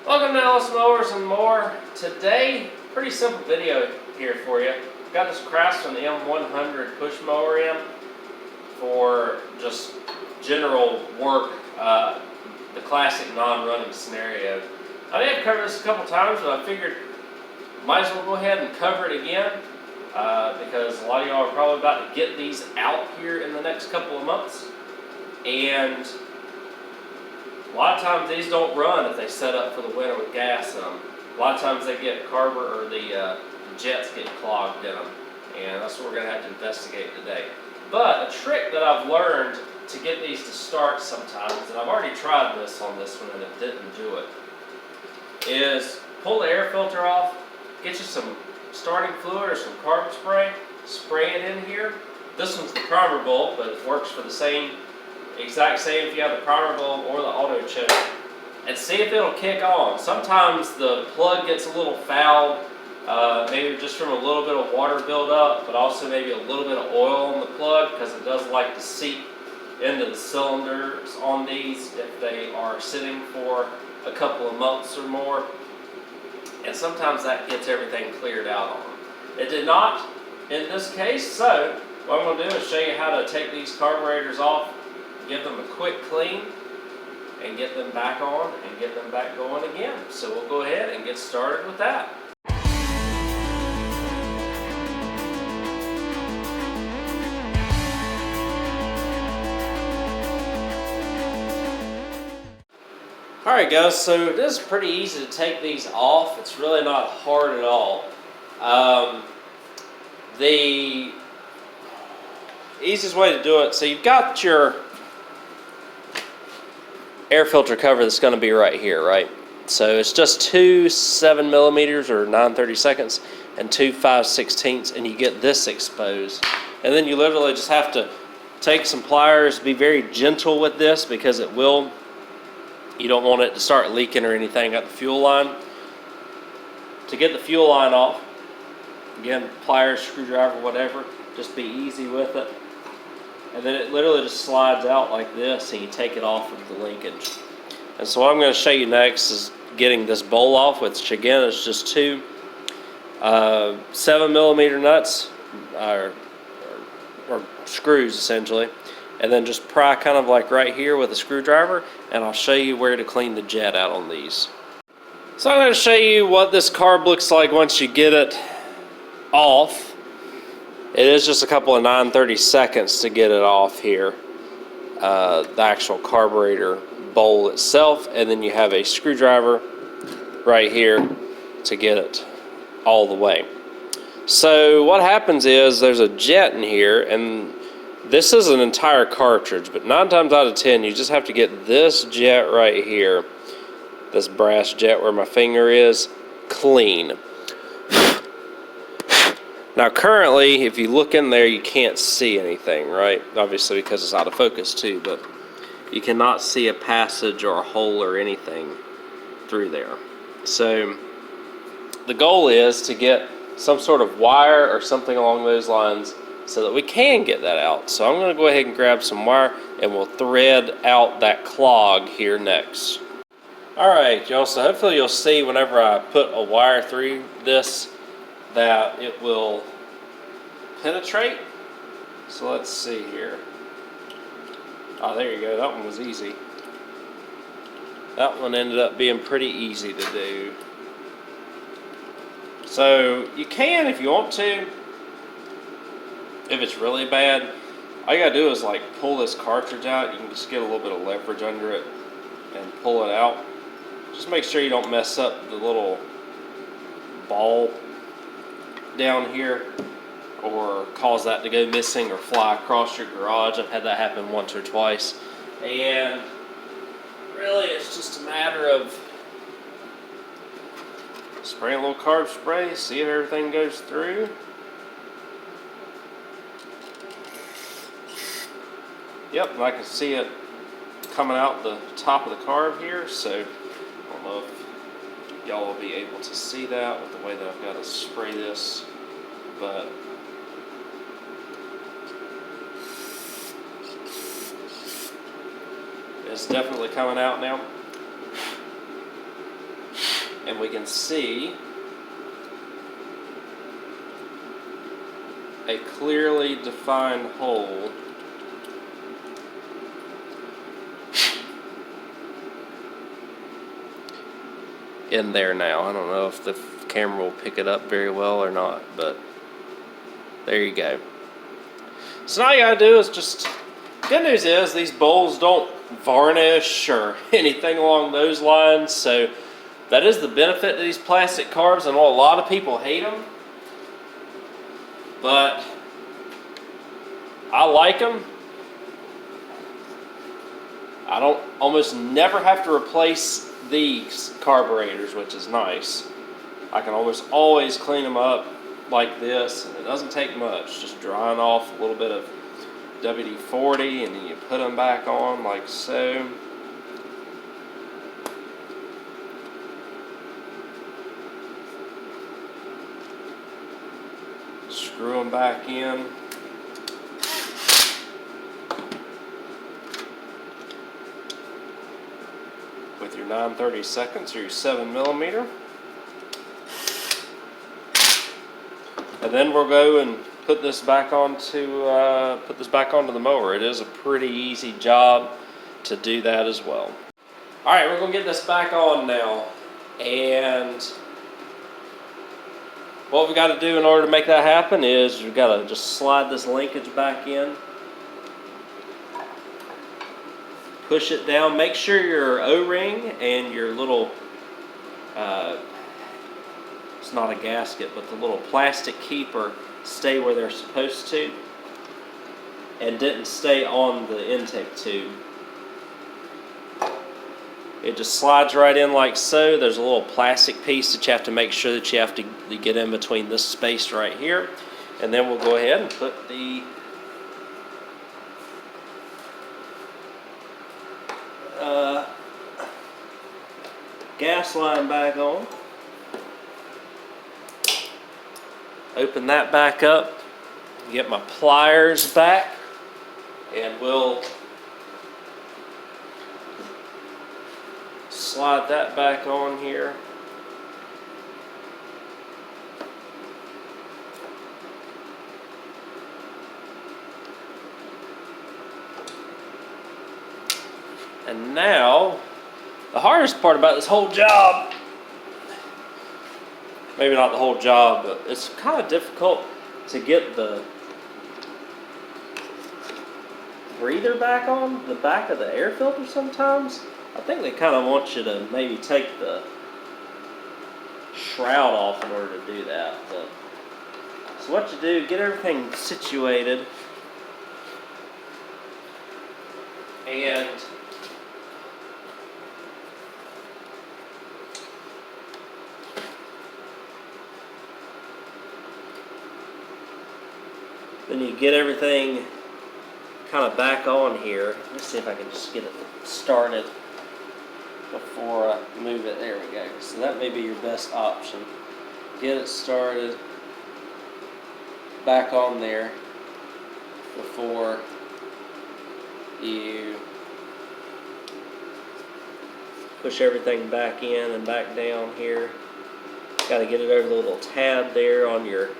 Welcome to Ellis Mowers and More. Today, pretty simple video here for you. Got this Craftsman M100 push mower in for just general work, the classic non-running scenario. I have covered this a couple times, but I figured might as well go ahead and cover it again because a lot of y'all are probably about to get these out here in the next couple of months. And a lot of times these don't run if they set up for the winter with gas in them. A lot of times they get carburetor, or the jets get clogged in them. And that's what we're going to have to investigate today. But a trick that I've learned to get these to start sometimes, and I've already tried this on this one and it didn't do it, is pull the air filter off, get you some starting fluid or some carb spray it in here. This one's the primer bulb, but it works for the exact same if you have the primer bulb or the auto choke. And see if it'll kick on. Sometimes the plug gets a little fouled, maybe just from a little bit of water buildup, but also maybe a little bit of oil on the plug because it does like to seep into the cylinders on these if they are sitting for a couple of months or more. And sometimes that gets everything cleared out on them. It did not in this case, so what I'm going to do is show you how to take these carburetors off, give them a quick clean, and get them back on and get them back going again. So we'll go ahead and get started with that. Alright guys, so it is pretty easy to take these off. It's really not hard at all. The easiest way to do it, so you've got your air filter cover that's going to be right here, right? So it's just two 7mm or 9/32 and two 5/16, and you get this exposed. And then you literally just have to take some pliers, be very gentle with this because it will, you don't want it to start leaking or anything. Got the fuel line. To get the fuel line off, again, pliers, screwdriver, whatever, just be easy with it. And then it literally just slides out like this and you take it off with the linkage. And so what I'm going to show you next is getting this bowl off, which again is just two 7mm nuts or screws essentially. And then just pry kind of like right here with a screwdriver, and I'll show you where to clean the jet out on these. So I'm going to show you what this carb looks like once you get it off. It is just a couple of 9/32 to get it off here, the actual carburetor bowl itself, and then you have a screwdriver right here to get it all the way. So what happens is there's a jet in here, and this is an entire cartridge, but 9 times out of 10 you just have to get this jet right here, this brass jet where my finger is, clean. Now currently, if you look in there, you can't see anything, right? Obviously because it's out of focus too, but you cannot see a passage or a hole or anything through there. So the goal is to get some sort of wire or something along those lines so that we can get that out. So I'm going to go ahead and grab some wire and we'll thread out that clog here next. Alright y'all, so hopefully you'll see whenever I put a wire through this that it will penetrate. So let's see here. Oh, there you go. That one was easy. That one ended up being pretty easy to do. So you can if you want to. If it's really bad, all you gotta do is like pull this cartridge out. You can just get a little bit of leverage under it and pull it out. Just make sure you don't mess up the little ball down here or cause that to go missing or fly across your garage. I've had that happen once or twice. And really it's just a matter of spraying a little carb spray, see if everything goes through. Yep, and I can see it coming out the top of the carb here, so I don't know if y'all will be able to see that with the way that I've got to spray this, but it's definitely coming out now. and we can see a clearly defined hole in there now. I don't know if the camera will pick it up very well or not, but there you go. So now all you gotta do is just, good news is these bowls don't varnish or anything along those lines, so that is the benefit to these plastic carbs. I know a lot of people hate them, but I like them. I don't almost never have to replace these carburetors, which is nice. I can almost always clean them up like this, and it doesn't take much. Just drying off a little bit of WD-40, and then you put them back on like so. Screw them back in. With your 9/32 or your 7mm. And then we'll go and put this back onto the mower. It is a pretty easy job to do that as well. All right, we're gonna get this back on now, and what we got to do in order to make that happen is we've got to just slide this linkage back in, push it down. Make sure your O-ring and your little it's not a gasket, but the little plastic keeper stay where they're supposed to and didn't stay on the intake tube. It just slides right in like so. There's a little plastic piece that you have to make sure that you have to get in between this space right here. And then we'll go ahead and put the gas line back on. Open that back up, get my pliers back, and we'll slide that back on here. And now, the hardest part about this whole job, maybe not the whole job, but it's kind of difficult to get the breather back on the back of the air filter sometimes. I think they kind of want you to maybe take the shroud off in order to do that. But, so what you do, get everything situated, and then you get everything kind of back on here. Let's see if I can just get it started before I move it. There we go. So that may be your best option. Get it started back on there before you push everything back in and back down here. Got to get it over the little tab there on your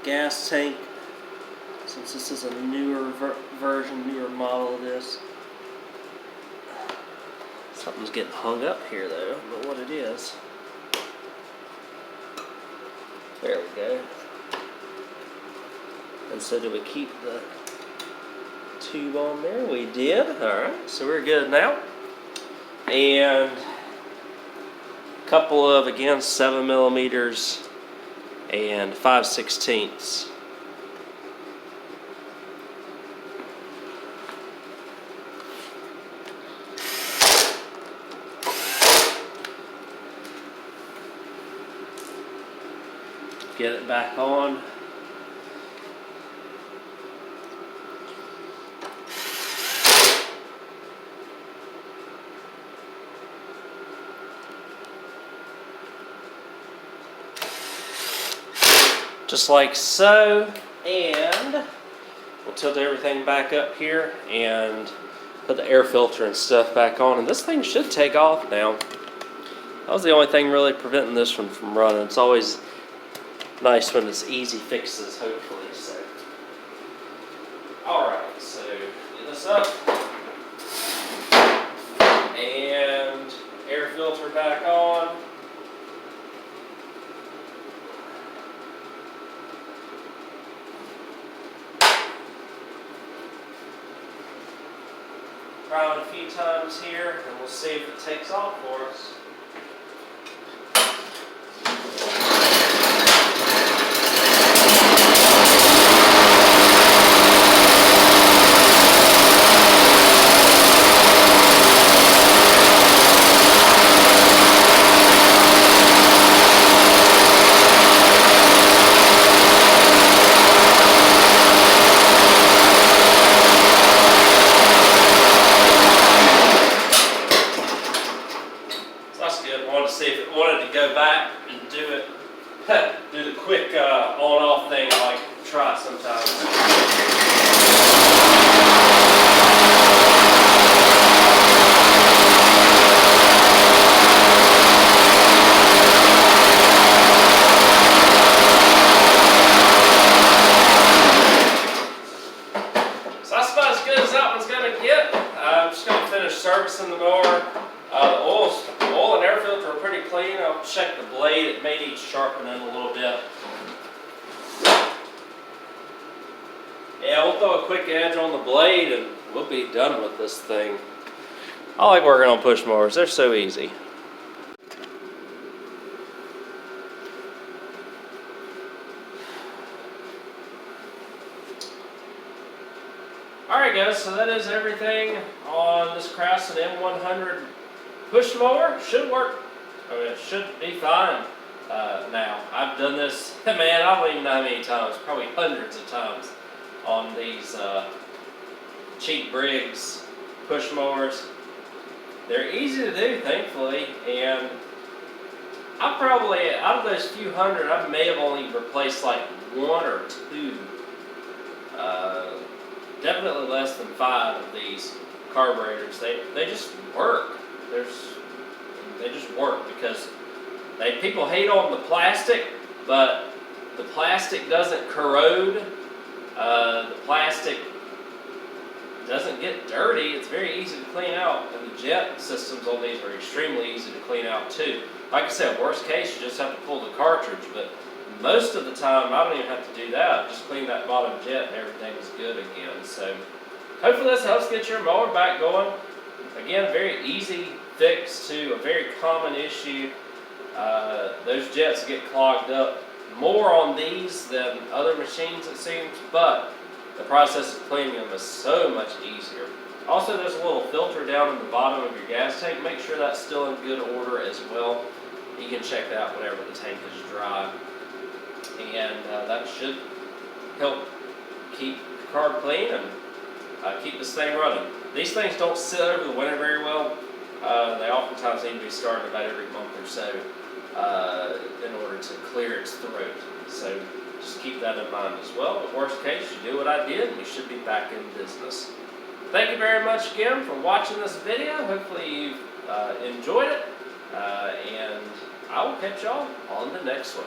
gas tank, since this is a newer newer model of this. Something's getting hung up here though, I don't know what it is. There we go. And so do we keep the tube on there? We did. Alright, so we're good now. And a couple of, again, 7mm and 5/16. Get it back on. Just like so, and we'll tilt everything back up here and put the air filter and stuff back on, and this thing should take off now. That was the only thing really preventing this one from running. It's always nice when it's easy fixes, hopefully. So, all right, so get this up and air filter back on. Try it a few times here, and we'll see if it takes off for us. See if it wanted to go back and do it, do the quick on-off thing I like to try sometimes. So that's about as good as that one's going to get. I'm just going to finish servicing the mower. The oil and air filter are pretty clean. I'll check the blade. It may need sharpening a little bit. Yeah, we'll throw a quick edge on the blade and we'll be done with this thing. I like working on push mowers. They're so easy. Alright guys, so that is everything on this Craftsman M100 push mower. Should work. I mean, it should be fine now. I've done this, man, I don't even know how many times, probably hundreds of times on these cheap Briggs push mowers. They're easy to do, thankfully, and I probably, out of those few hundred, I may have only replaced like one or two. Definitely less than 5 of these carburetors. They just work. They just work because people hate on the plastic, but the plastic doesn't corrode. The plastic doesn't get dirty. It's very easy to clean out, and the jet systems on these are extremely easy to clean out too. Like I said, worst case, you just have to pull the cartridge, but most of the time, I don't even have to do that. Just clean that bottom jet and everything's good again. So hopefully this helps get your mower back going. Again, very easy fix to a very common issue. Those jets get clogged up more on these than other machines, it seems, but the process of cleaning them is so much easier. Also, there's a little filter down in the bottom of your gas tank. Make sure that's still in good order as well. You can check that out whenever the tank is dry. And that should help keep the carb clean and keep this thing running. These things don't sit over the winter very well. They oftentimes need to be started about every month or so in order to clear its throat. So just keep that in mind as well. But worst case, you do what I did and you should be back in business. Thank you very much again for watching this video. Hopefully you've enjoyed it. And I will catch y'all on the next one.